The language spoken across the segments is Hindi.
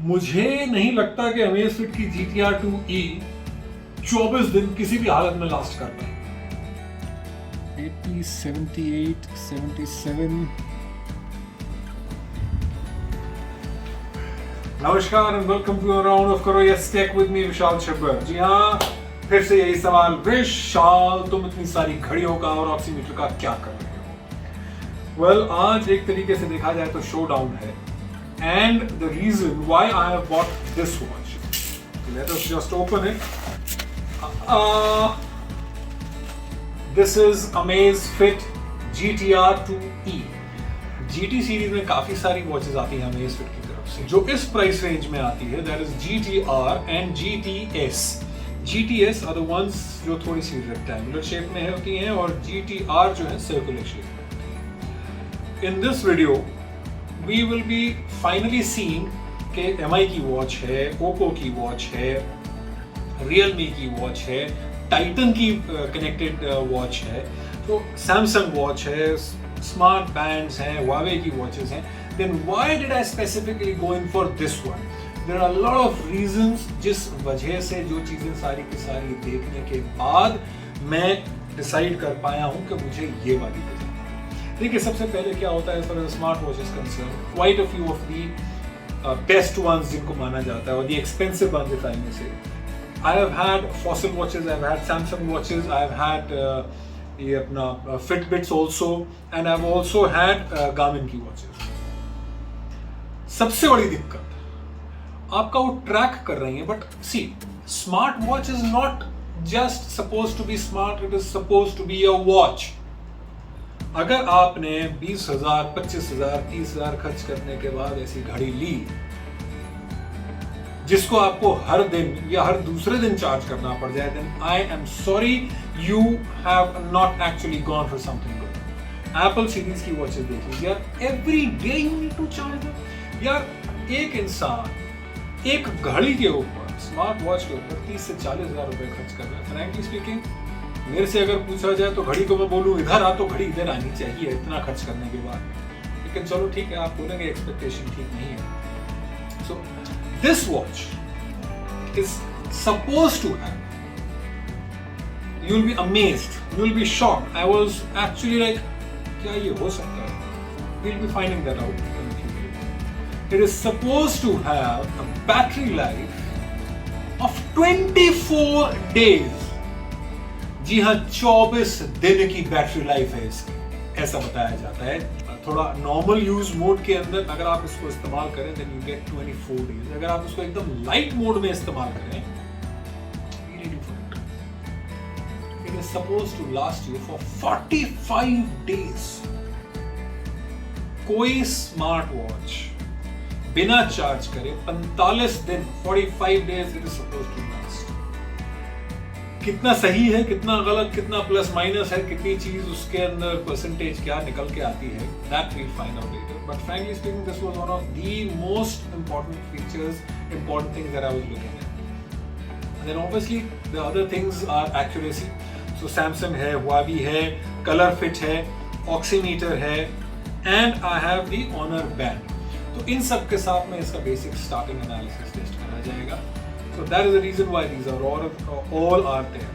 मुझे नहीं लगता कि अमेज़फिट की GTR 2E 24 दिन किसी भी हालत में लास्ट कर पाए। 80, 78, 77. Namaskar and welcome to a round of करो यस tech with me Vishal Chhabbar. जी हाँ, फिर से यही सवाल, विशाल तुम इतनी सारी घड़ियों का और ऑक्सीमीटर का क्या कर रहे हो? वेल, आज एक तरीके से देखा जाए तो शो डाउन है and the reason why I have bought this watch, let us just open it. This is Amazfit GTR 2E। GT series में काफी सारी वॉचेस आती हैं अमेज़फिट की तरफ से। जो इस प्राइस रेंज में आती है that is GTR and GTS। GTS are the ones जो थोड़ी सी रेक्टेंगुलर शेप में होती हैं और GTR जो है सर्कुलर शेप में होती है। In this video we will be finally seeing कि MI की वॉच है, ओप्पो की वॉच है, रियलमी की वॉच है, टाइटन की कनेक्टेड वॉच है, तो सैमसंग वॉच है, स्मार्ट बैंड्स हैं, Huawei की वॉचेस हैं। Then why did I specifically go in for this one? There are a lot of reasons जिस वजह से जो चीज़ें सारी की सारी देखने के बाद मैं डिसाइड कर पाया हूँ कि मुझे ये वाली पसंद है। देखिए, सबसे पहले क्या होता है, for smart watches concern, quite a few of the best ones जिनको माना जाता है और the expensive ones if I may say. I have had Fossil watches, I have had Samsung watches, I have had ये अपना Fitbits also, and I have also had Garmin की watches। सबसे बड़ी दिक्कत आपका वो ट्रैक कर रही है, but see smart watch is not just suppose to be smart, it is suppose to be a watch. अगर आपने 20,000, 25,000, 30,000 खर्च करने के बाद ऐसी घड़ी ली जिसको आपको हर दिन या हर दूसरे दिन चार्ज करना पड़ जाए, then I am sorry, you have not actually gone for something good. Apple series की वॉचेस देख लीजिए यार, every day you need to charge. यार एक इंसान एक घड़ी के ऊपर, स्मार्ट वॉच के ऊपर 30 से 40,000 रुपए खर्च कर रहा है। फ्रैंकली स्पीकिंग, मेरे से अगर पूछा जाए तो घड़ी को मैं बोलूँ इधर आ, तो घड़ी इधर आनी चाहिए इतना खर्च करने के बाद। लेकिन चलो ठीक है, आप बोलेंगे एक्सपेक्टेशन ठीक नहीं है। सो this watch is supposed to have, you'll be amazed, you'll be shocked. I was actually like, क्या ये हो सकता है? We'll be finding that out in a few days. It is supposed to have a battery life of 24 days. जी हाँ, 24 दिन की बैटरी लाइफ है इसकी, ऐसा बताया जाता है। थोड़ा नॉर्मल यूज मोड के अंदर अगर आप इसको इस्तेमाल करें देन यू गेट 24 डेज। अगर आप इसको एकदम लाइट मोड में इस्तेमाल करें, it is suppose to last you for 45 days. कोई स्मार्ट वॉच बिना चार्ज करे 45 दिन, 45 days it is suppose to last. कितना सही है, कितना गलत, कितना प्लस माइनस है, कितनी चीज उसके अंदर परसेंटेज क्या निकल के आती है, that we'll find out later. But frankly speaking, this was one of the most important features, important things that I was looking at. And then obviously the other things are accuracy. So Samsung है, Huawei है, color fit है, oximeter है, and I have the Honor band. तो इन सब के साथ में इसका basic starting analysis टेस्ट करा जाएगा। So that is the reason why these are all are there.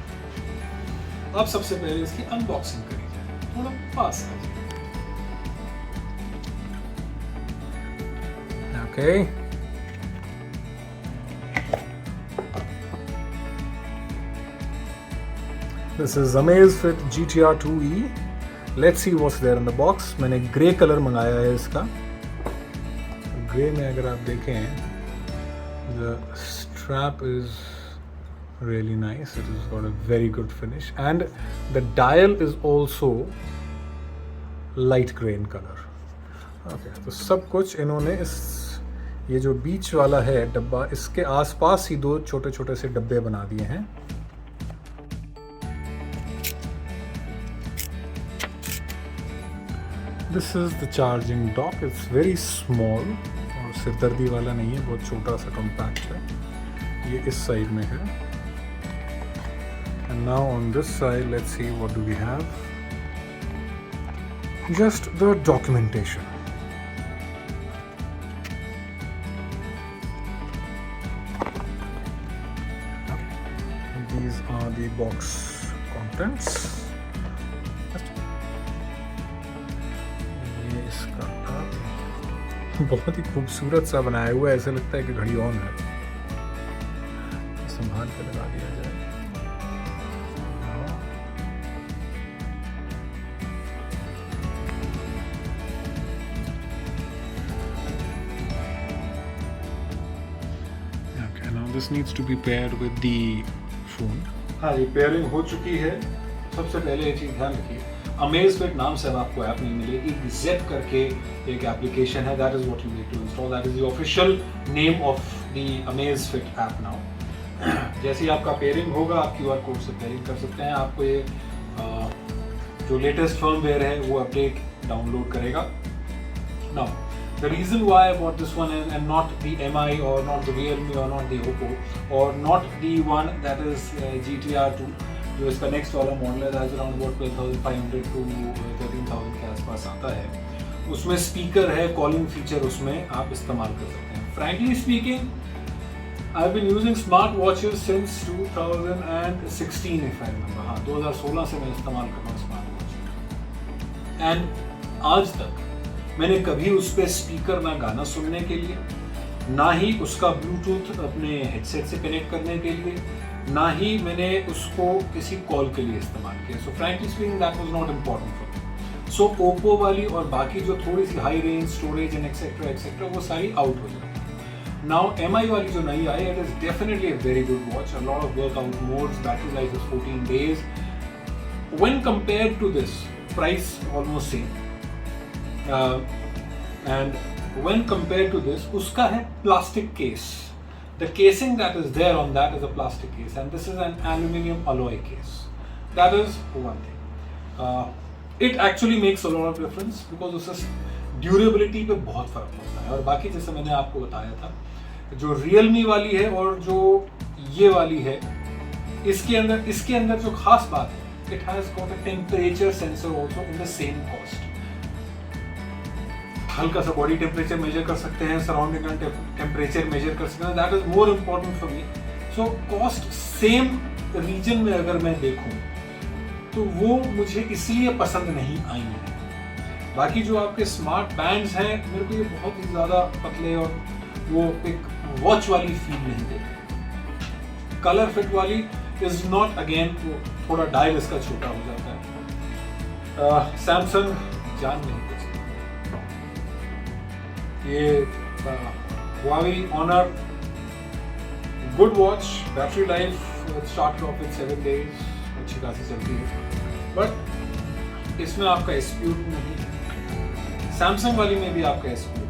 अब सबसे पहले इसकी अनबॉक्सिंग करी जाए, थोड़ा पास आ जाए। Okay. This is Amazfit GTR 2E. Let's see what's there in the box. मैंने ग्रे कलर मंगाया है इसका। ग्रे में अगर आप देखें, the strap is really nice. It has got a very good finish and the dial is also light gray in color. Okay, तो सब कुछ इन्होंने इस ये जो बीच वाला है डब्बा, इसके आसपास ही दो छोटे छोटे से डब्बे बना दिए हैं। This is the charging dock. It's very small और सिरदर्दी वाला नहीं है, बहुत छोटा सा कॉम्पैक्ट है। ये इस साइड में है। And now on this side, let's see what do we have. Just the documentation. these are the box contents. ये इसका बहुत ही खूबसूरत सा बनाया हुआ है, ऐसा लगता है कि घड़ी ऑन है। संभाल के लगा दिया जाए। Okay, now this needs to be paired with the phone. हाँ, ये पेयरिंग हो चुकी है। सबसे पहले ये चीज़ ध्यान रखिए, Amazfit नाम से अब आपको ऐप नहीं मिलेगी, Zep करके एक एप्लीकेशन है, that is what you need to install, that is the official name of the Amazfit app now. जैसे ही आपका पेयरिंग होगा, आप QR कोड से पेयरिंग कर सकते हैं। आपको ये जो लेटेस्ट फर्मवेयर है वो अपडेट डाउनलोड करेगा। Now, the reason why I bought this one and not the MI or not the Realme or not the Oppo or not the one that is GTR2, जो इसका नेक्स्ट वाला मॉडल है, दैट्स अराउंड अबाउट 12,500 to 13,000 के आसपास आता है। उसमें स्पीकर है, कॉलिंग फीचर उसमें आप इस्तेमाल कर सकते हैं। Frankly speaking, I have been using smart watches since 2016 if I remember. हाँ, 2016 से मैं इस्तेमाल कर रहा हूँ स्मार्ट वॉच, एंड आज तक मैंने कभी उस पर स्पीकर ना गाना सुनने के लिए, ना ही उसका ब्लूटूथ अपने हेडसेट से कनेक्ट करने के लिए, ना ही मैंने उसको किसी कॉल के लिए इस्तेमाल किया। So frankly speaking that was not important for me. So Oppo वाली और बाकी जो थोड़ी सी high range storage and etcetera etcetera वो सारी आउट हो जाती है। नाउ MI वाली जो नई आई, it is definitely a very good watch, a lot of workout modes, battery life is 14 days. When compared to this, price almost same. And when compared to this, उसका है plastic case. The casing that is there on that is a plastic case, and this is an aluminium alloy case. That is one thing. It actually makes a lot of difference because उससे durability पे बहुत फर्क पड़ता है। और बाकी जैसे मैंने आपको बताया था, जो Realme वाली है और जो ये वाली है, इसके अंदर जो खास बात है, it has got a temperature sensor also in the same cost. हल्का सा बॉडी टेम्परेचर मेजर कर सकते हैं, सराउंडिंग टेम्परेचर मेजर कर सकते हैं, that is more important for me. So cost same region में अगर मैं देखूं तो वो मुझे इसलिए पसंद नहीं आई है। बाकी जो आपके स्मार्ट बैंड्स हैं, मेरे को ये बहुत ही ज़्यादा पतले और वो एक वॉच वाली फील नहीं देते। कलर फिट वाली इज नॉट, अगेन वो थोड़ा डायल इसका छोटा हो जाता है। सैमसंग जान नहीं कुछ, ये Huawei Honor, good watch, battery life started off with 7 days, अच्छी खासी चलती है, बट इसमें आपका SPU नहीं है। सैमसंग वाली में भी आपका SPU,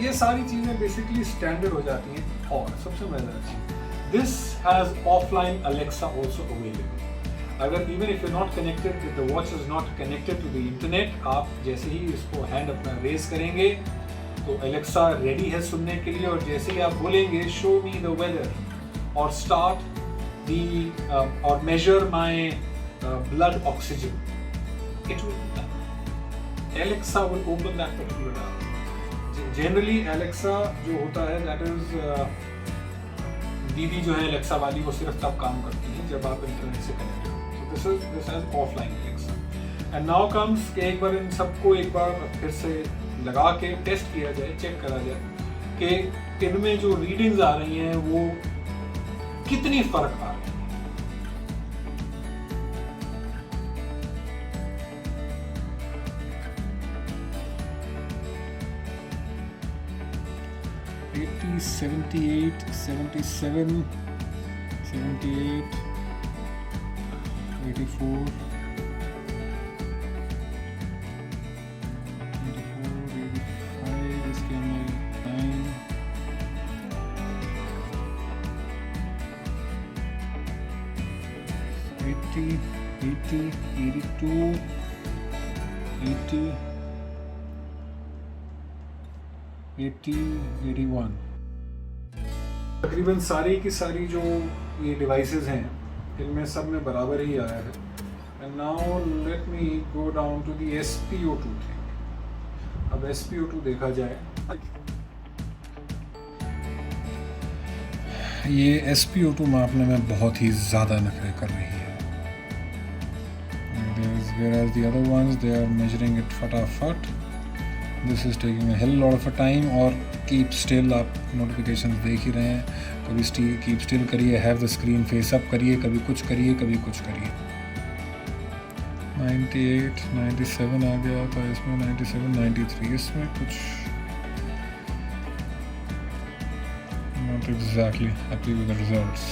ये सारी चीज़ें बेसिकली स्टैंडर्ड हो जाती हैं। और सबसे मजेदार चीज़, this has offline Alexa also available. अगर even if you not connected, the watch is not connected to the internet, आप जैसे ही इसको हैंड अपना रेज करेंगे तो एलेक्सा रेडी है सुनने के लिए, और जैसे ही आप बोलेंगे शो मी द वेदर और स्टार्ट द और measure my blood oxygen, it will Alexa will open that particular app. Generally Alexa जो होता है दैट इज दीदी जो है एलेक्सा वाली, वो सिर्फ तब काम करती है जब आप इंटरनेट से कनेक्ट हो। So this has offline Alexa. And now comes कि एक बार इन सबको एक बार फिर से लगा के टेस्ट किया जाए, चेक करा जाए कि इनमें जो रीडिंग्स आ रही हैं वो कितनी फर्क आ रही है। $80, $78, $77, $78, $84, $85, इसके अंदर 9, $80, $82, $80, $81। तकरीबन सारी की सारी जो ये डिवाइसेस हैं इनमें सब में बराबर ही आया है। And now let me go down to the SpO2 thing. अब SpO2 देखा जाए, ये SpO2 मापने में बहुत ही ज़्यादा नखरे कर रही है। Whereas the other ones, they are measuring it फटाफट। This is taking a hell lot of a time। और keep still, आप notifications देख ही रहे हैं, कभी keep still करिए, have the screen face up करिए, कभी कुछ करिए, कभी कुछ करिए। 98, 97 आ गया था इसमें, 97, 93 इसमें कुछ not exactly happy with the results।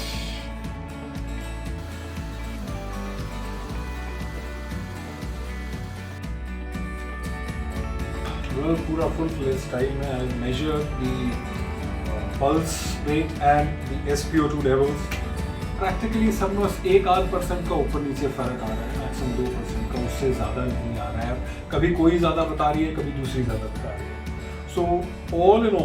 Well, पूरा full-fledged style में I measure the pulse rate and the SpO2 levels। Practically सब में 1-8% का ऊपर नीचे फर्क आ रहा है, मैक्सिमम 2% का, उससे ज़्यादा नहीं आ रहा है। कभी कोई ज़्यादा बता रही है, कभी दूसरी ज़्यादा बता रही है। So all in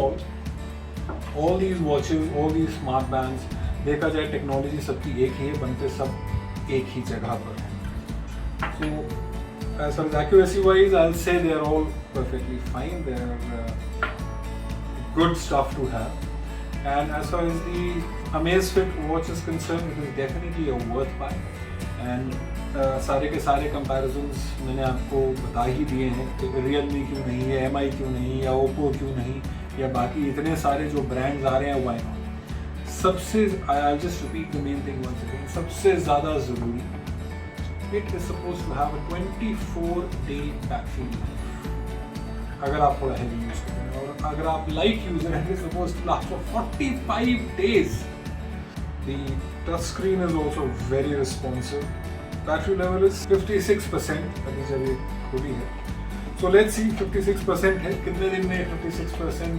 all these watches, all these smart bands, देखा जाए टेक्नोलॉजी सबकी एक ही है, बनते सब एक ही जगह पर है। So as far as accuracy wise, I'll say they are all perfectly fine. They are good stuff to have. And as far as the Amazfit watch is concerned, it is definitely a worth buy. And सारे के सारे comparisons मैंने आपको बता ही दिए हैं कि Realme क्यों नहीं है, MI क्यों नहीं, या Oppo क्यों नहीं, या बाकी इतने सारे जो brands आ रहे हैं why not। सबसे I'll just repeat the main thing once again। सबसे ज़्यादा ज़रूरी, it is supposed to have a 24-day battery life। अगर आप थोड़ा heavy use कर रहे हैं, और अगर आप light user हैं, it is supposed to last for 45 days। The touch screen is also very responsive। Battery level is 56%, अभी जब ये खुली है। So let's see, 56% है, कितने दिन में 56%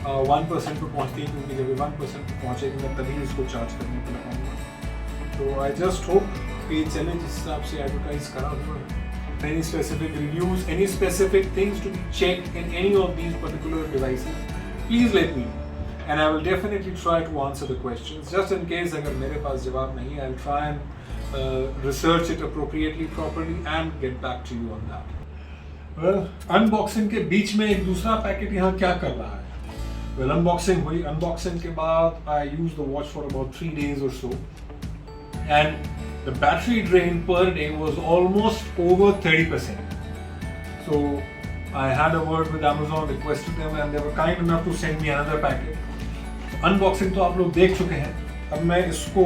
1% पे पहुँचती है, क्योंकि जब ये 1% पे पहुँचेगी मैं तभी इसको चार्ज करने के लिए पाऊँगा। तो I just hope कि चले जिस हिसाब से एडवर्टाइज करा हुआ है। Any specific reviews, any specific things to be checked in any of these particular devices, please let me know, and I will definitely try to answer the questions. Just in case अगर मेरे पास जवाब नहीं है, I'll try and research it appropriately, properly, and get back to you on that. Well, unboxing के बीच में एक दूसरा पैकेट यहाँ क्या कर रहा है? Well, unboxing हुई, unboxing के बाद I used the watch for about 3 days or so, and the battery drain per day was almost over 30%. So I had a word with Amazon, requested them, and they were kind enough to send me another packet. Unboxing तो आप लोग देख चुके हैं। अब मैं इसको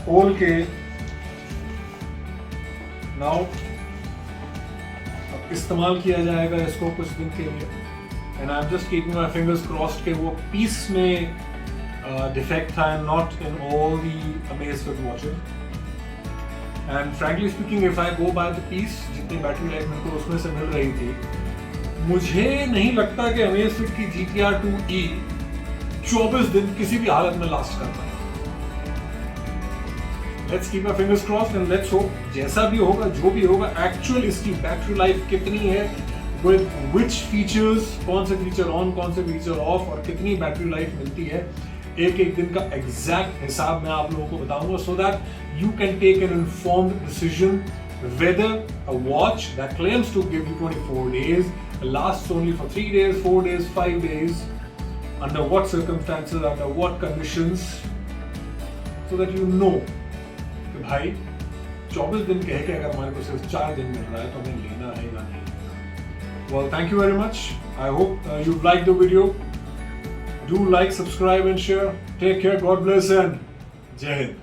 खोल के now अब इस्तेमाल किया जाएगा इसको कुछ दिन के लिए, and I'm just keeping my fingers crossed कि वो पीस में defect था, and not in all the Amazfit watches। And frankly speaking, if I go by the piece, जितनी बैटरी लाइफ मेरे को उसमें से मिल रही थी, मुझे नहीं लगता कि Amazfit की GTR 2E 24 दिन किसी भी हालत में लास्ट कर पाए। Let's keep our fingers crossed and let's hope जैसा भी होगा, जो भी होगा, एक्चुअल इसकी बैटरी लाइफ कितनी है, with which features, कौन से फीचर ऑन, कौन से फीचर ऑफ, और कितनी बैटरी लाइफ मिलती है, एक एक दिन का एग्जैक्ट हिसाब मैं आप लोगों को बताऊंगा, so that you can take an informed decision whether a watch that claims to give you 24 days lasts only for 3 days, 4 days, 5 days, under what circumstances, under what conditions, so that you know कि भाई 24 दिन कह के अगर हमारे को सिर्फ 4 दिन मिल रहा है तो हमें लेना है या नहीं। Well, thank you very much. I hope you've liked the video. Do like, subscribe and share. Take care. God bless and Jai Hind.